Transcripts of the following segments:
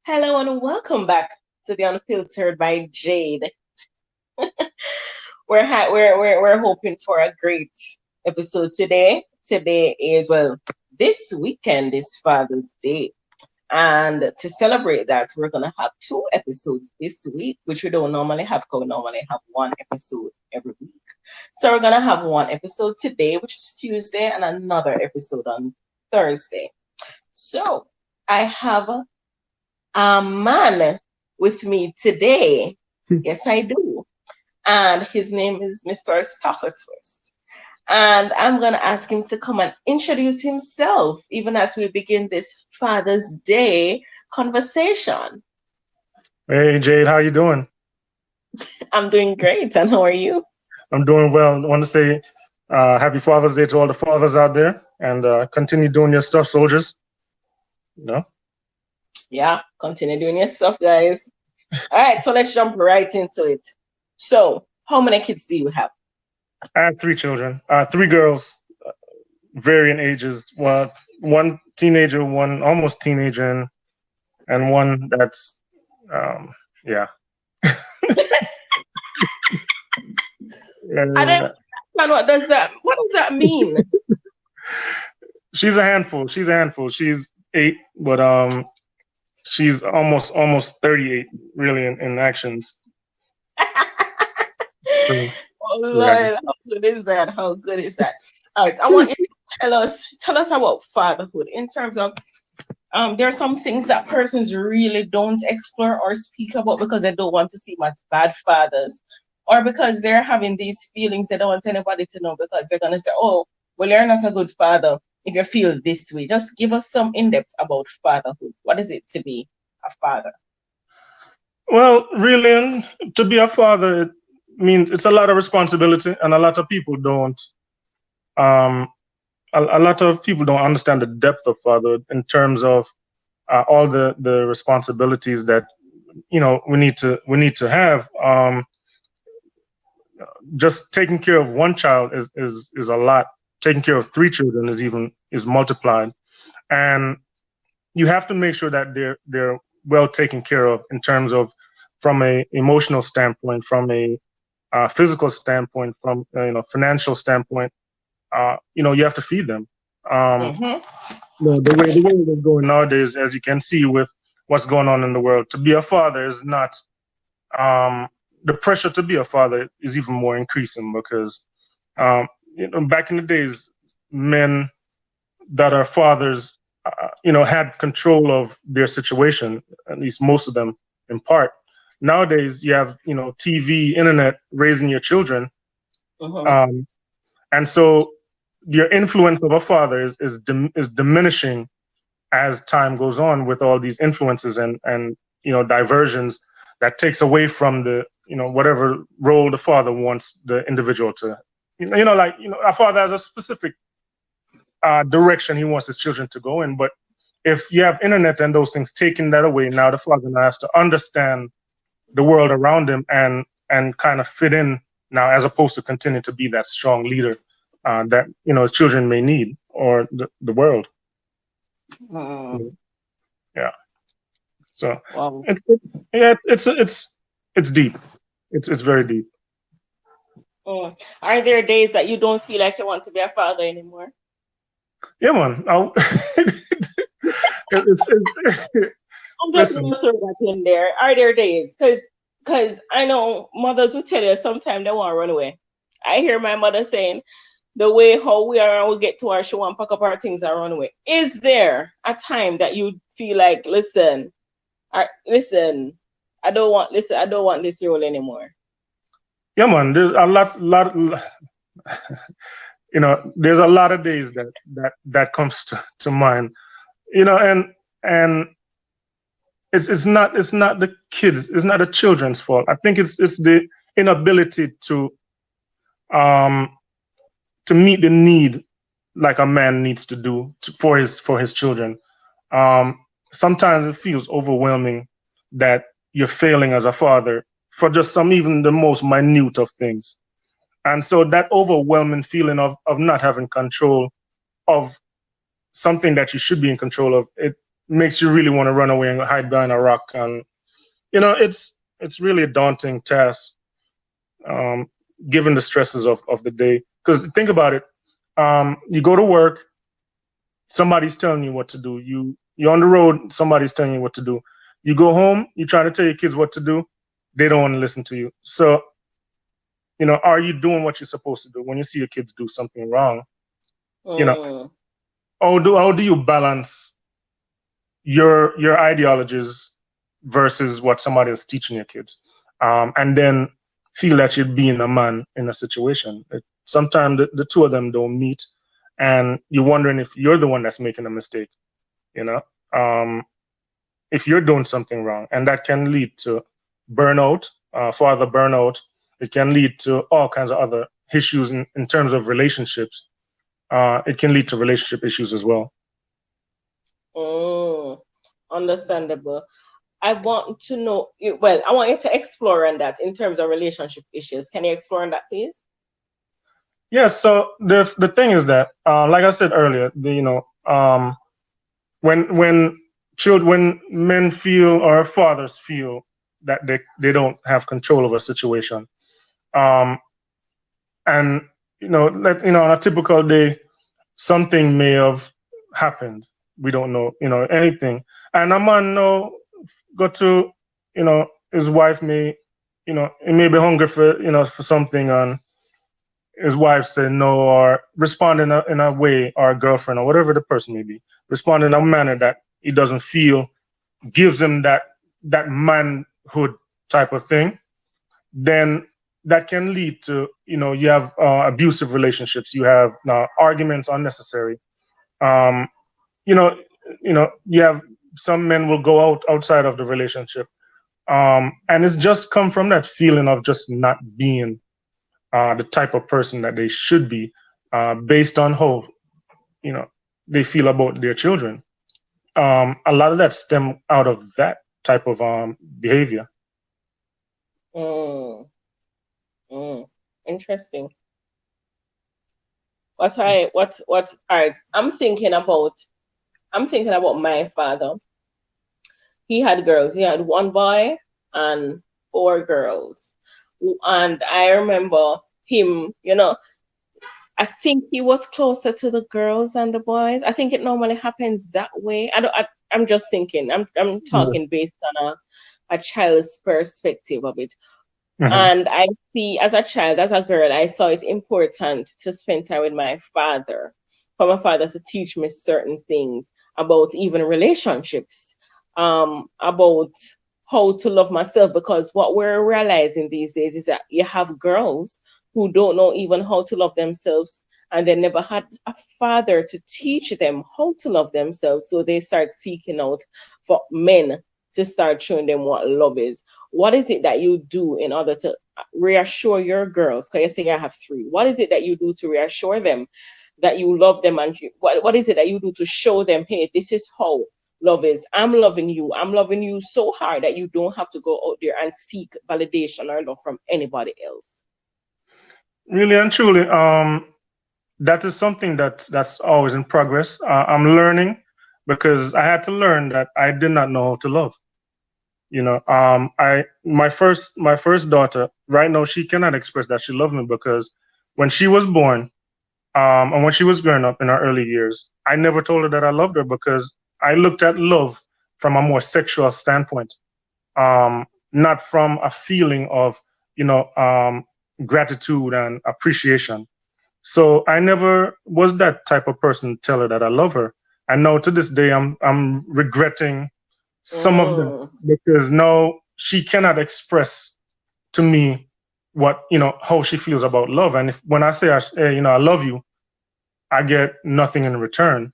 Hello and welcome back to the Unfiltered by Jade. We're hoping for a great episode today. Today is this weekend is Father's Day, and to celebrate that, we're gonna have two episodes this week, which we don't normally have. Because we normally have one episode every week. So we're gonna have one episode today, which is Tuesday, and another episode on Thursday. So I have a man with me today. Yes, I do. And his name is Mr. Stocker Twist. And I'm going to ask him to come and introduce himself, even as we begin this Father's Day conversation. Hey Jade, how you doing? I'm doing great. And how are you? I'm doing well. I want to say happy Father's Day to all the fathers out there, and continue doing your stuff, soldiers. You know? Yeah, continue doing your stuff, guys. All right, so let's jump right into it. So, how many kids do you have? I have three children, three girls, varying ages. One teenager, one almost teenager, and one that's, yeah. I don't understand what does that mean? She's a handful. She's 8, but she's almost 38, really, in actions. So, Oh Lord, how good is that? How good is that? All right, I want you to tell us about fatherhood in terms of there are some things that persons really don't explore or speak about because they don't want to seem as bad fathers, or because they're having these feelings they don't want anybody to know because they're gonna say, "Oh, well, you're not a good father if you feel this way." Just give us some in-depth about fatherhood. What is it to be a father? Well, really, to be a father, it means it's a lot of responsibility, and a lot of people don't. Um, a lot of people don't understand the depth of fatherhood in terms of all the responsibilities that we need to have. Just taking care of one child is a lot. Taking care of three children is multiplied, and you have to make sure that they're well taken care of in terms of from a emotional standpoint, from a physical standpoint, from financial standpoint. You have to feed them. The way it is going nowadays, as you can see with what's going on in the world, to be a father is not. The pressure to be a father is even more increasing because back in the days, men that are fathers, had control of their situation, at least most of them in part. Nowadays, you have, TV, internet, raising your children. And so your influence of a father is diminishing as time goes on with all these influences and diversions that takes away from the whatever role the father wants the individual to a father has a specific direction he wants his children to go in, but if you have internet and those things taking that away, now the father now has to understand the world around him and kind of fit in now, as opposed to continue to be that strong leader that his children may need, or the world. Yeah. So Wow. it's deep. It's very deep. Are there days that you don't feel like you want to be a father anymore? Yeah, man. I'm just going to throw that in there. Are there days? Because I know mothers will tell you sometimes they want to run away. I hear my mother saying, the way how we are, we get to our show and pack up our things and run away. Is there a time that you feel like, listen, I don't want this role anymore? Yeah, man. There's a lot. There's a lot of days that comes to mind. And it's not the kids, it's not the children's fault. I think it's the inability to meet the need like a man needs to do for his children. Sometimes it feels overwhelming that you're failing as a father for just even the most minute of things. And so that overwhelming feeling of not having control of something that you should be in control of, it makes you really want to run away and hide behind a rock. And it's really a daunting task, um, given the stresses of the day. Because think about it, you go to work, somebody's telling you what to do. You're on the road, somebody's telling you what to do. You go home, you try to tell your kids what to do, they don't want to listen to you. So, are you doing what you're supposed to do when you see your kids do something wrong? You know, Mm. how do you balance your ideologies versus what somebody is teaching your kids, and then feel that you're being a man in a situation? Sometimes the two of them don't meet, and you're wondering if you're the one that's making a mistake. You know, um, if you're doing something wrong, and that can lead to burnout, father burnout. It can lead to all kinds of other issues in terms of relationships. It can lead to relationship issues as well. Mm. Understandable. I want to know, well, I want you to explore on that in terms of relationship issues. Can you explore on that, please? Yeah. So the thing is that, like I said earlier, when when men feel or fathers feel that they don't have control of a situation, um, and on a typical day, something may have happened. We don't know, anything. And a man now got to, his wife may, he may be hungry for, for something, and his wife said no, or respond in a way, or a girlfriend, or whatever the person may be, respond in a manner that he doesn't feel gives him that manhood type of thing. Then that can lead to, you have abusive relationships, you have arguments unnecessary. um, you know, you have some men will go outside of the relationship, and it's just come from that feeling of just not being the type of person that they should be, based on how you know they feel about their children. A lot of that stem out of that type of behavior. Mm. Mm. Interesting. What all right. I'm thinking about my father. He had girls. He had one boy and four girls. And I remember him, I think he was closer to the girls and the boys. I think it normally happens that way. I'm just thinking. I'm Yeah. talking based on a child's perspective of it. Hmm. And I see, as a child, as a girl, I saw it important to spend time with my father, for my father to teach me certain things about even relationships, about how to love myself. Because what we're realizing these days is that you have girls who don't know even how to love themselves, and they never had a father to teach them how to love themselves. So they start seeking out for men to start showing them what love is. What is it that you do in order to reassure your girls? Because you say I have three. What is it that you do to reassure them that you love them, and what is it that you do to show them, hey, this is how love is. I'm loving you. I'm loving you so hard that you don't have to go out there and seek validation or love from anybody else. Really and truly, that is something that's always in progress. I'm learning because I had to learn that I did not know how to love. I my first daughter right now, she cannot express that she loved me because when she was born, and when she was growing up in her early years, I never told her that I loved her because I looked at love from a more sexual standpoint, not from a feeling of gratitude and appreciation. So I never was that type of person to tell her that I love her. And now to this day, I'm regretting some of that Mm, because now she cannot express to me how she feels about love. And if when I say hey, I love you, I get nothing in return.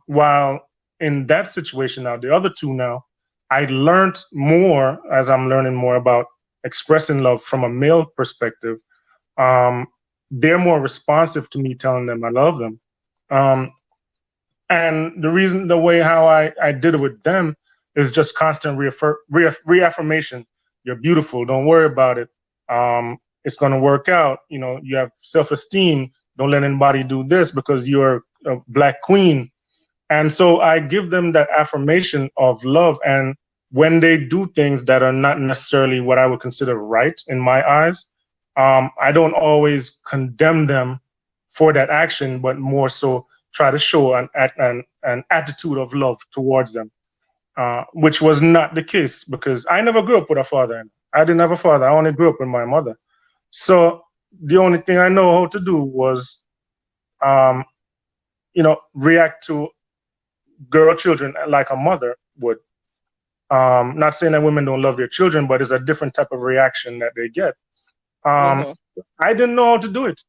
While in that situation now, the other two now, I learned more as I'm learning more about expressing love from a male perspective. Um, they're more responsive to me telling them I love them. Um, and the way how I did it with them is just constant reaffirmation. You're beautiful. Don't worry about it. It's going to work out. You have self esteem. Don't let anybody do this because you're a black queen. And so I give them that affirmation of love. And when they do things that are not necessarily what I would consider right in my eyes, I don't always condemn them for that action, but more so try to show an attitude of love towards them, which was not the case because I never grew up with a father. I didn't have a father. I only grew up with my mother. So the only thing I know how to do was, um, react to girl children like a mother would. Not saying that women don't love their children, but it's a different type of reaction that they get. Um, Mm-hmm. I didn't know how to do it.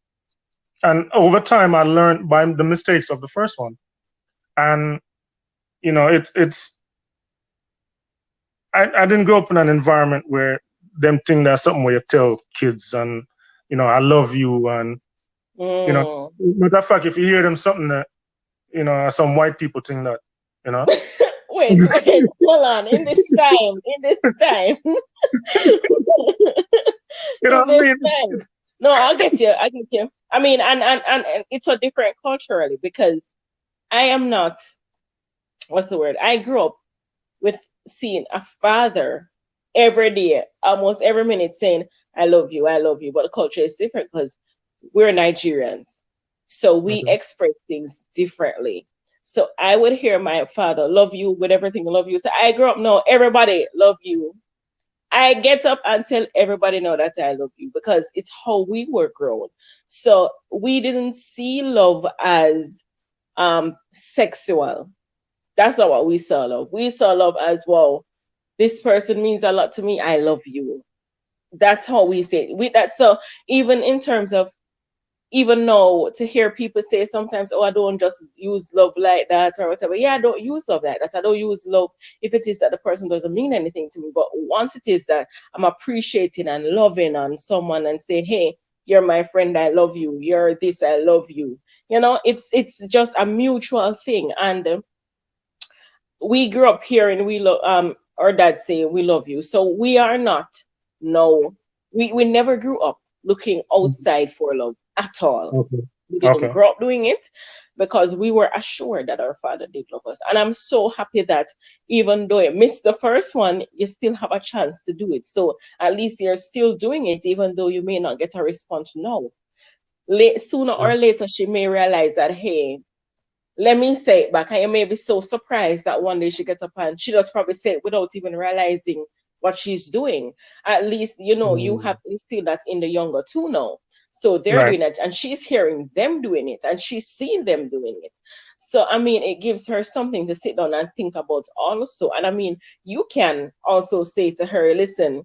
And over time, I learned by the mistakes of the first one. And, I didn't grow up in an environment where them think that's something where you tell kids and, I love you. And, Mm. matter of fact, if you hear them something that, some white people think that, you know, Wait, hold on. In this time, in what I this mean? time. No, I'll get you. I get you. I mean, and it's so different culturally because I am not, what's the word? I grew up with seeing a father every day, almost every minute saying, I love you, I love you. But the culture is different because we're Nigerians. So we Okay. express things differently. So I would hear my father, love you with everything, love you. So I grew up, no, everybody love you. I get up and tell everybody know that I love you because it's how we were grown. So we didn't see love as sexual. That's not what we saw love. We saw love as, well, this person means a lot to me. I love you. That's how we say it. So even in terms of, even now, to hear people say sometimes, oh, I don't just use love like that or whatever. Yeah, I don't use love like that. I don't use love if it is that the person doesn't mean anything to me. But once it is that I'm appreciating and loving on someone and saying, hey, you're my friend, I love you. You're this, I love you. It's just a mutual thing. And we grew up hearing we love our dad say we love you. So we are not, no, we never grew up looking outside for love at all. Okay. We didn't Okay. grow up doing it because we were assured that our father did love us. And I'm so happy that even though you missed the first one, you still have a chance to do it. So at least you're still doing it, even though you may not get a response now. Sooner Yeah. or later, she may realize that, hey, let me say it back. And you may be so surprised that one day she gets up and she does probably say it without even realizing what she's doing. At least, you have Mm. instilled that in the younger too now. So they're Right. doing it and she's hearing them doing it and she's seeing them doing it. So, I mean, it gives her something to sit down and think about also. And I mean, you can also say to her, listen,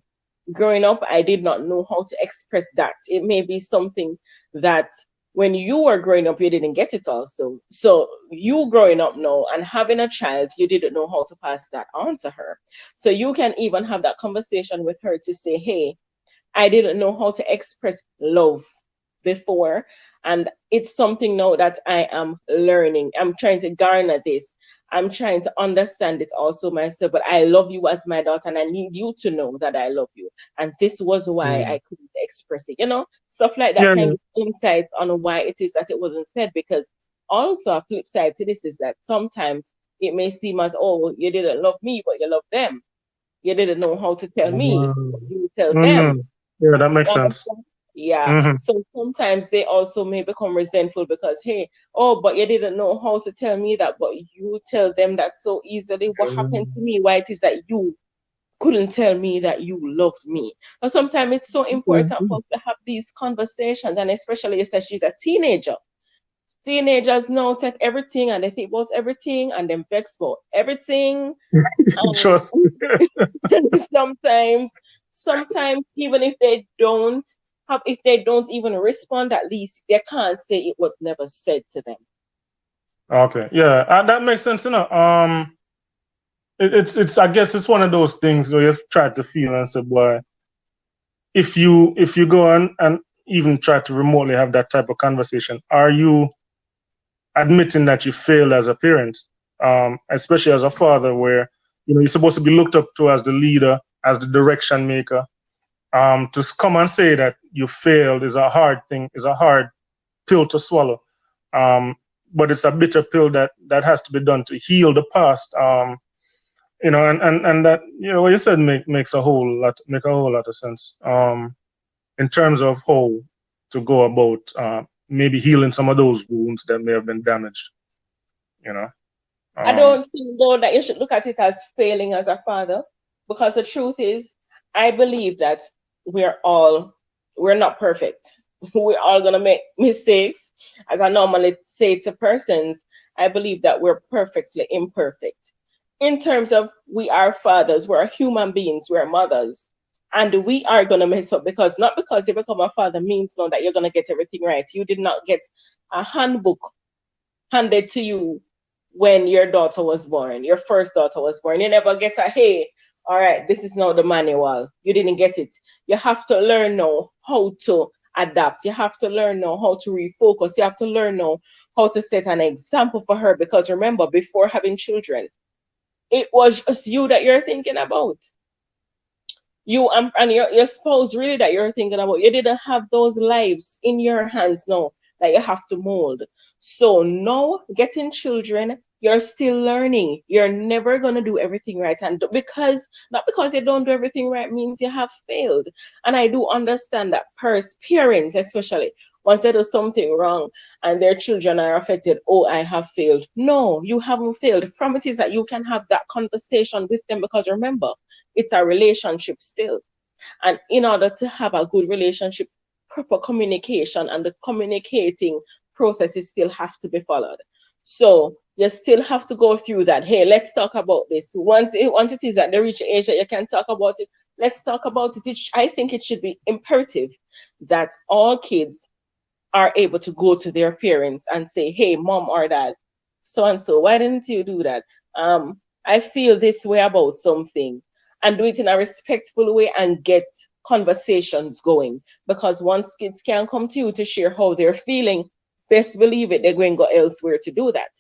growing up, I did not know how to express that. It may be something that when you were growing up, you didn't get it also. So you growing up now and having a child, you didn't know how to pass that on to her. So you can even have that conversation with her to say, hey, I didn't know how to express love before. And it's something now that I am learning. I'm trying to garner this. I'm trying to understand it also myself. But I love you as my daughter, and I need you to know that I love you. And this was why Mm. I couldn't express it. Stuff like that Yeah. can Yeah. give insight on why it is that it wasn't said. Because also a flip side to this is that sometimes it may seem as, oh, you didn't love me, but you love them. You didn't know how to tell me, but Mm. you tell them. Mm. Yeah, that makes You sense. understand? Yeah. Hmm. So sometimes they also may become resentful because, hey, oh, but you didn't know how to tell me that, but you tell them that so easily. What happened to me? Why it is that you couldn't tell me that you loved me? But sometimes it's so important for us to have these conversations, and especially you said she's a teenager. Teenagers now take everything and they think about everything and then vex about everything. And Trust. sometimes sometimes even if they don't even respond, at least they can't say it was never said to them. Okay. Yeah, that makes sense. It's. I guess it's one of those things where you try to feel and say, boy, if you go on and even try to remotely have that type of conversation, are you admitting that you failed as a parent, especially as a father, where you're supposed to be looked up to as the leader, as the direction maker. To come and say that you failed is a hard thing, is a hard pill to swallow. Um, but it's a bitter pill that has to be done to heal the past. And that, what you said makes make a whole lot of sense. In terms of how to go about maybe healing some of those wounds that may have been damaged. You know. I don't think, though, that you should look at it as failing as a father, because the truth is, I believe that we're not perfect. We're all going to make mistakes. As I normally say to persons, I believe that we're perfectly imperfect. In terms of we are fathers, we're human beings, we're mothers, and we are going to mess up, because not because you become a father means no that you're going to get everything right. You did not get a handbook handed to you when your daughter was born, your first daughter was born. You never get a, hey, all right, this is now the manual. You didn't get it. You have to learn now how to adapt. You have to learn now how to refocus. You have to learn now how to set an example for her, because remember, before having children, it was just you that you're thinking about. You and your spouse really that you're thinking about. You didn't have those lives in your hands now that you have to mold. So now getting children, you're still learning. You're never going to do everything right. And not because you don't do everything right means you have failed. And I do understand that parents, especially, once they do something wrong and their children are affected, oh, I have failed. No, you haven't failed. From it is that you can have that conversation with them, because remember, it's a relationship still. And in order to have a good relationship, proper communication and the communicating processes still have to be followed. So you still have to go through that. Hey, let's talk about this. Once it is at the reach age that you can talk about it, let's talk about it. I think it should be imperative that all kids are able to go to their parents and say, hey, mom or dad, so and so, why didn't you do that? I feel this way about something, and do it in a respectful way and get conversations going. Because once kids can come to you to share how they're feeling, best believe it, they're going to go elsewhere to do that.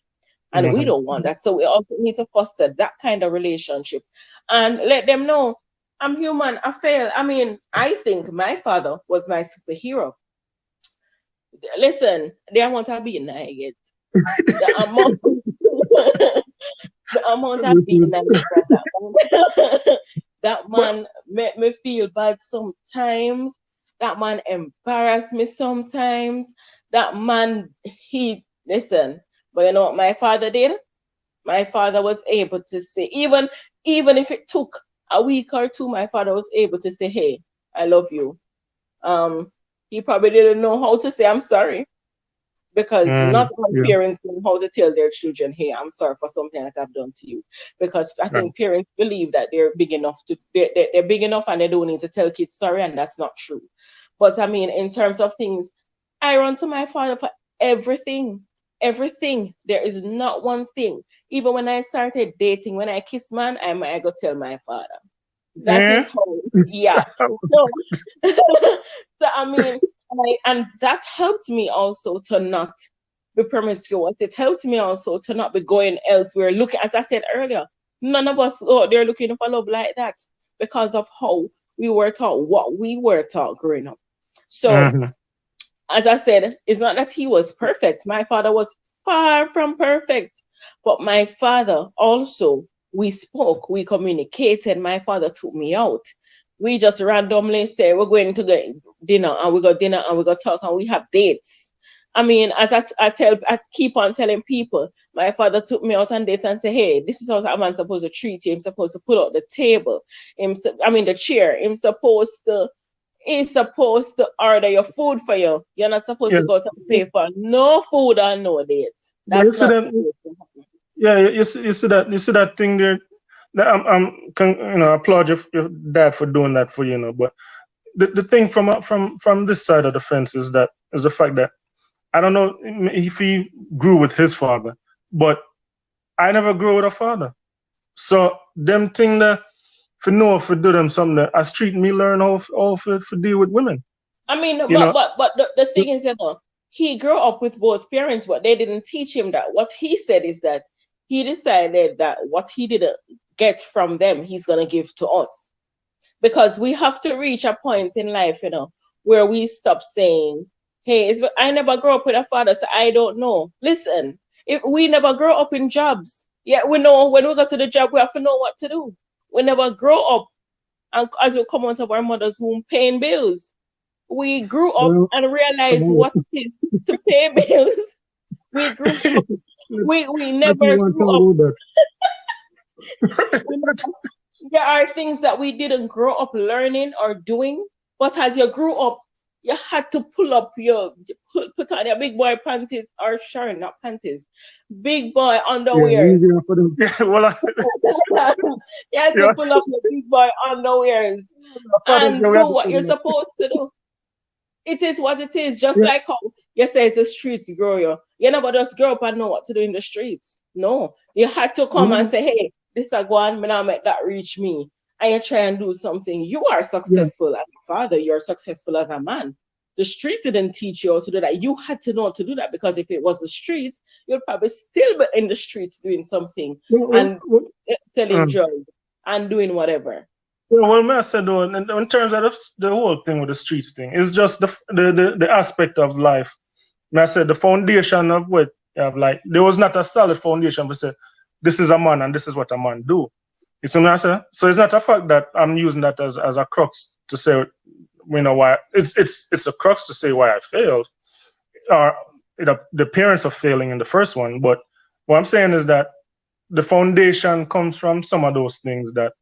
And we don't want that. So we also need to foster that kind of relationship and let them know, I'm human, I fail. I mean, I think my father was my superhero. Listen, the amount of beating I get, the amount, the amount of beating I get from that man, that man made me feel bad sometimes. That man embarrassed me sometimes. That man, listen, but you know what my father did? My father was able to say, even if it took a week or two, my father was able to say, hey, I love you. He probably didn't know how to say I'm sorry, because not all parents know how to tell their children, hey, I'm sorry for something that I've done to you. Because I think parents believe that they're big enough they're big enough and they don't need to tell kids sorry, and that's not true. But I mean, in terms of things, I run to my father for everything. Everything. There is not one thing. Even when I started dating, when I kiss man, I might go tell my father. That is how, yeah. So, so I mean, and that helped me also to not be promiscuous. It helped me also to not be going elsewhere. Look, as I said earlier, none of us go there looking for love like that, because of how we were taught, what we were taught growing up. So, as I said, it's not that he was perfect. My father was far from perfect. But my father also, we spoke, we communicated. My father took me out. We just randomly say we're going to get dinner, and we got dinner, and we got talk, and we have dates. I mean, as I keep on telling people, my father took me out on dates and say, hey, this is how a man supposed to treat you. He's supposed to put out the table. The chair. He's supposed to order your food for you. You're not supposed to go to pay for no food or no date. That's not supposed to happen. Yeah, you see that thing there. That applaud your dad for doing that for you, but the thing from this side of the fence is the fact that I don't know if he grew with his father, but I never grew with a father. So them thing that for do them something that I street me learn how for deal with women. I mean, but the thing is, he grew up with both parents, but they didn't teach him that. What he said is that he decided that what he didn't get from them, he's gonna give to us. Because we have to reach a point in life, where we stop saying, hey, I never grew up with a father, so I don't know. Listen, If we never grow up in jobs, yeah, we know when we go to the job, we have to know what to do. We never grow up, and as we come out of our mother's womb, paying bills. We grew up Well, and realized so what it is to pay bills. We grew up. We let's never move on grew up. to We, that. there are things that we didn't grow up learning or doing, but as you grew up, you had to pull up your put on your big boy panties, or sorry, not panties, big boy Yeah, underwear. easier for them. Yeah, well, You had to yeah, pull up your big boy underwears Father's Day, and we do have to what put you're in supposed to do. It is what it is. Just yeah, like how you say the streets grow you. You never just grow up and know what to do in the streets. No. You had to come and mm, say, hey, this a go on, me not make that reach me. And you try and do something. You are yeah. successful as a father. You're successful as a man. The streets didn't teach you how to do that. You had to know how to do that, because if it was the streets, you'd probably still be in the streets doing something and telling Um, joy and doing whatever. yeah, well, may I said though, in terms of the whole thing with the streets thing, it's just the aspect of life. May I said the foundation of what of like there was not a solid foundation for say this is a man and this is what a man do. You see what I say? So it's not a fact that I'm using that as a crux to say why it's a crux to say why I failed or the parents of failing in the first one. But what I'm saying is that the foundation comes from some of those things that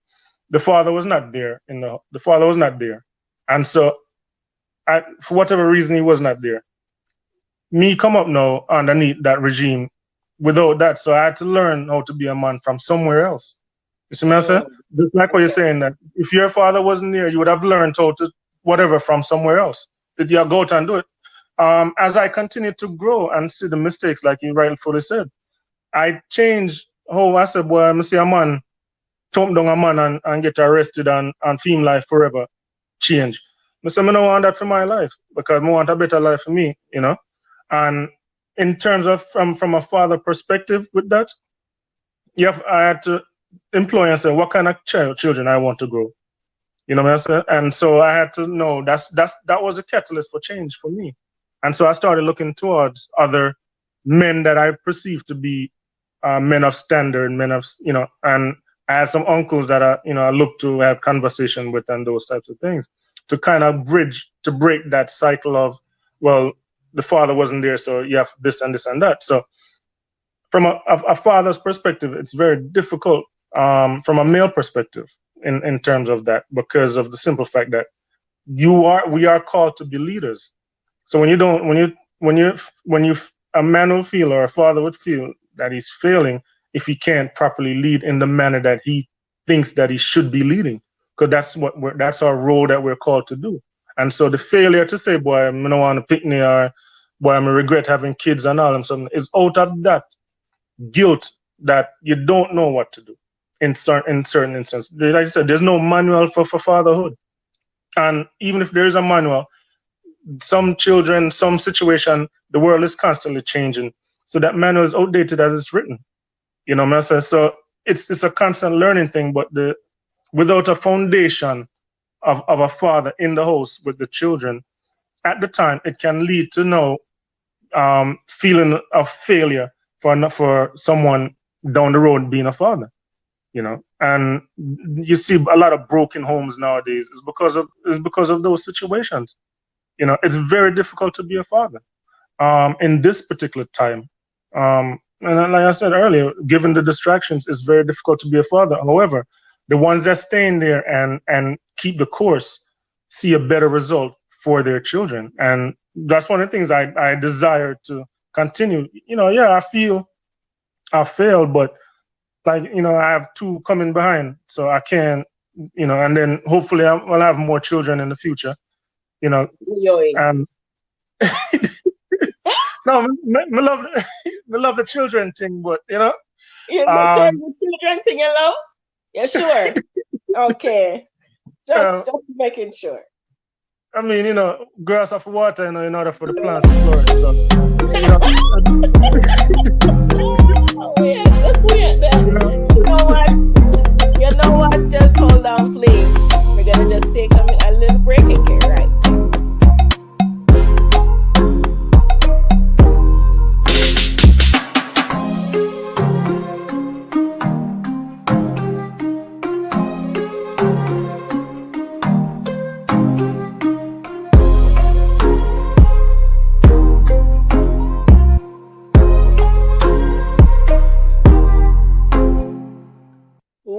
the father was not there. The father was not there, and so for whatever reason he was not there. Me come up now underneath that regime without that, so I had to learn how to be a man from somewhere else. You see what I say? Mm, Just like what you're okay. saying that if your father wasn't there, you would have learned how to whatever from somewhere else. Did you go out and do it? As I continued to grow and see the mistakes, like you rightfully said, I changed how I said, boy, I see a man thump down a man and get arrested and film life forever change. I say, I don't want that for my life because I want a better life for me, you know? And in terms of from a father perspective with that, I had to employ and say, what kind of children I want to grow. You know what I'm saying? And so I had to know that was a catalyst for change for me. And so I started looking towards other men that I perceived to be men of standard, men of, and I have some uncles that I look to have conversation with and those types of things to kind of to break that cycle of, well, the father wasn't there, so you have this and this and that. So from a father's perspective, it's very difficult from a male perspective in terms of that, because of the simple fact that we are called to be leaders. So when a man will feel or a father would feel that he's failing if he can't properly lead in the manner that he thinks that he should be leading, because that's our role that we're called to do. And so the failure to say, boy, I don't want to pick me, or boy, I regret having kids and all, and something is out of that guilt that you don't know what to do in certain instances. Like I said, there's no manual for fatherhood. And even if there is a manual, some children, some situation, the world is constantly changing. So that manual is outdated as it's written. You know what I'm saying? So it's a constant learning thing, but without a foundation of a father in the house with the children, at the time, it can lead to no feeling of failure for someone down the road being a father. And you see a lot of broken homes nowadays is because of those situations. It's very difficult to be a father in this particular time. And like I said earlier, given the distractions, it's very difficult to be a father. However, the ones that stay in there and keep the course see a better result for their children. And that's one of the things I desire to continue. I feel I failed, but I have two coming behind, so I can, and then hopefully I'll have more children in the future, and no, me love me love the children thing, but You sure um, the children thing, hello? Yeah, sure. Okay. uh, Just making sure. I mean, grass off water, in order for the plants to flourish. So, We at that. you know, You know what? You know what? Just hold on, please. We're gonna just take a little break, okay, right?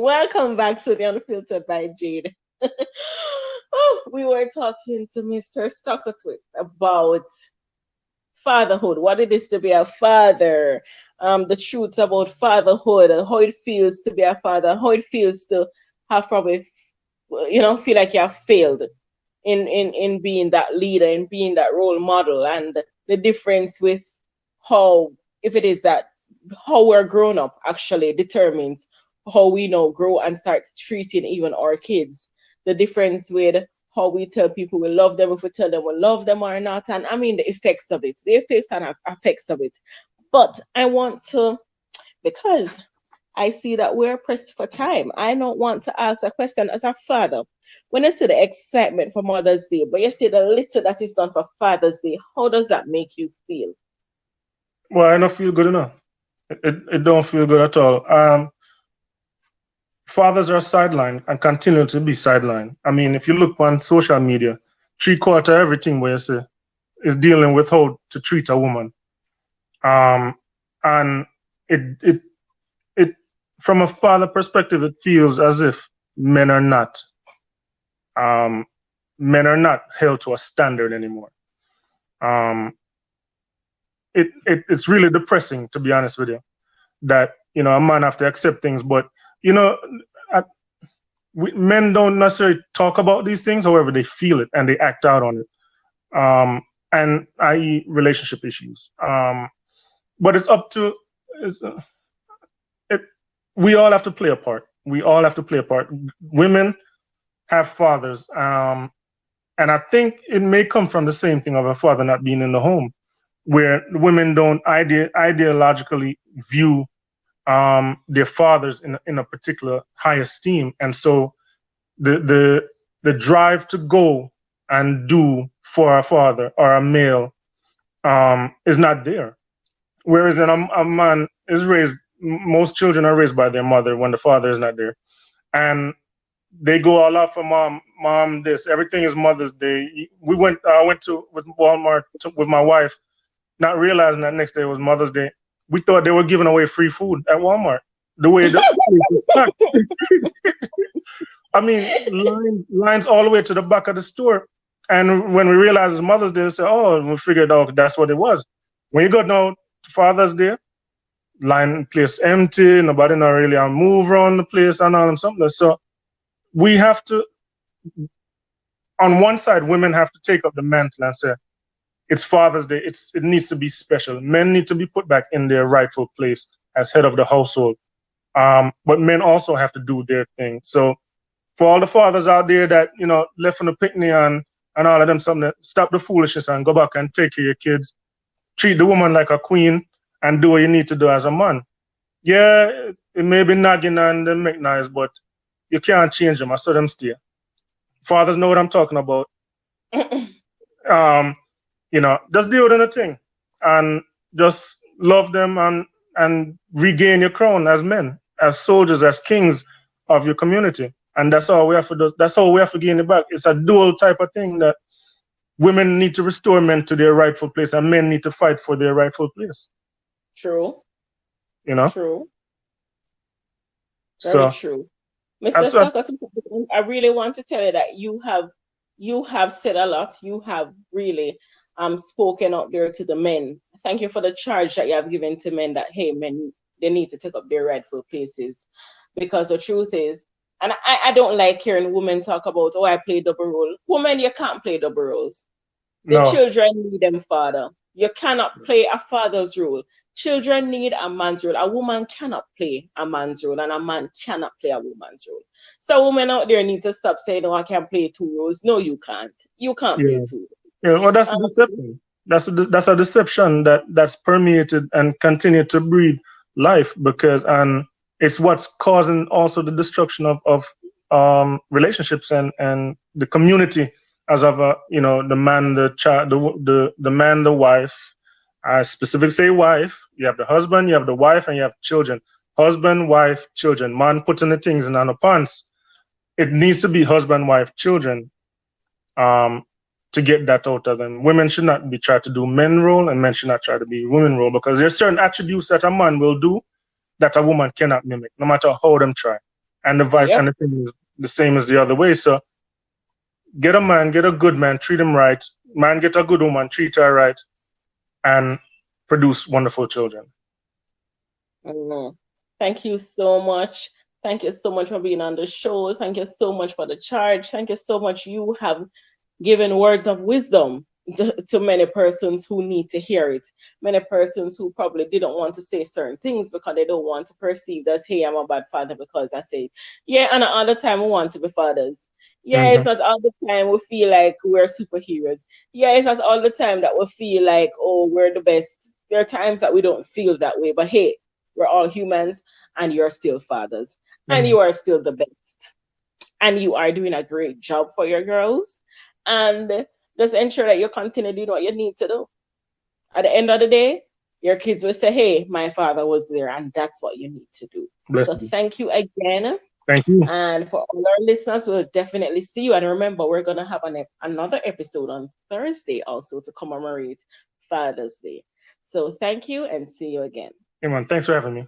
Welcome back to the Unfiltered by Jade. Oh, we were talking to Mr. Stocker Twist about fatherhood, what it is to be a father, the truths about fatherhood, and how it feels to be a father, how it feels to have probably, feel like you have failed in being that leader, in being that role model, and the difference with how, if it is that how we're grown up actually determines how we now grow and start treating even our kids. The difference with how we tell people we love them, if we tell them we love them or not, and I mean the effects of it, the effects and effects of it. But I want to, because I see that we're pressed for time, I don't want to ask a question as a father. When you see the excitement for Mother's Day, but you see the little that is done for Father's Day, how does that make you feel? Well, I don't feel good enough. It don't feel good at all. Fathers are sidelined and continue to be sidelined. I mean, if you look on social media, 3/4 everything where you say is dealing with how to treat a woman. And it it from a father perspective, it feels as if men are not um, held to a standard anymore. Um, it's really depressing, to be honest with you, that a man have to accept things, but you know I, men don't necessarily talk about these things. However, they feel it and they act out on it, and i.e. relationship issues. But it's up to it's, it, we all have to play a part. We all have to play a part. Women have fathers, and I think it may come from the same thing of a father not being in the home, where women don't ideologically view their fathers in a particular high esteem, and so the drive to go and do for a father or a male is not there. Whereas a man is raised, most children are raised by their mother when the father is not there, and they go all out for mom. This everything is Mother's Day. I went to with Walmart with my wife, not realizing that next day was Mother's Day. We thought they were giving away free food at Walmart. The way the place was packed. I mean, lines all the way to the back of the store. And when we realized it's Mother's Day, we said, "Oh," we figured out that's what it was. When you go now to Father's Day, place empty, nobody not really move around the place and all and something. So we have to, on one side, women have to take up the mantle and say, it's Father's Day. It needs to be special. Men need to be put back in their rightful place as head of the household. But men also have to do their thing. So for all the fathers out there that left on the picnic and all of them, something, stop the foolishness and go back and take care of your kids. Treat the woman like a queen and do what you need to do as a man. Yeah, it may be nagging and they make noise, but you can't change them. I saw them stay. Fathers know what I'm talking about. Just deal with anything and just love them and regain your crown as men, as soldiers, as kings of your community. And that's all we have to do. That's all we have to gain it back. It's a dual type of thing that women need to restore men to their rightful place and men need to fight for their rightful place. True. True. Very true. Mr. Stocker, I really want to tell you that you have said a lot. You have really spoken out there to the men. Thank you for the charge that you have given to men that, hey, men, they need to take up their rightful places. Because the truth is, and I don't like hearing women talk about, oh, I play double role. Women, you can't play double roles. The children need them father. You cannot play a father's role. Children need a man's role. A woman cannot play a man's role, and a man cannot play a woman's role. So women out there need to stop saying, "No, I can play two roles." No, you can't. You can't play two roles. Yeah, well, that's a deception. That's a deception that's permeated and continued to breed life and it's what's causing also the destruction of relationships and the community as of the man, the child, the man, the wife. I specifically say wife. You have the husband, you have the wife, and you have children. Husband, wife, children. Man putting the things in the pants. It needs to be husband, wife, children. To get that out of them. Women should not be trying to do men role, and men should not try to be women role, because there's certain attributes that a man will do that a woman cannot mimic, no matter how them try. and Yep. the thing is the same as the other way. So get a man, get a good man, treat him right. Man, get a good woman, treat her right, and produce wonderful children. Mm. Thank you so much. Thank you so much for being on the show. Thank you so much for the charge. Thank you so much. You have given words of wisdom to many persons who need to hear it. Many persons who probably didn't want to say certain things because they don't want to perceive as, hey, I'm a bad father because I say, yeah, and all the time we want to be fathers. Yeah, Hmm. it's not all the time we feel like we're superheroes. Yeah, it's not all the time that we feel like, oh, we're the best. There are times that we don't feel that way, but hey, we're all humans and you're still fathers and Hmm. you are still the best and you are doing a great job for your girls. And just ensure that you continue doing what you need to do. At the end of the day, your kids will say, hey, my father was there, and that's what you need to do. Bless So you. thank you again. Thank you. And for all our listeners, we'll definitely see you. And remember, we're going to have another episode on Thursday also to commemorate Father's Day. So thank you and see you again. Hey man, thanks for having me.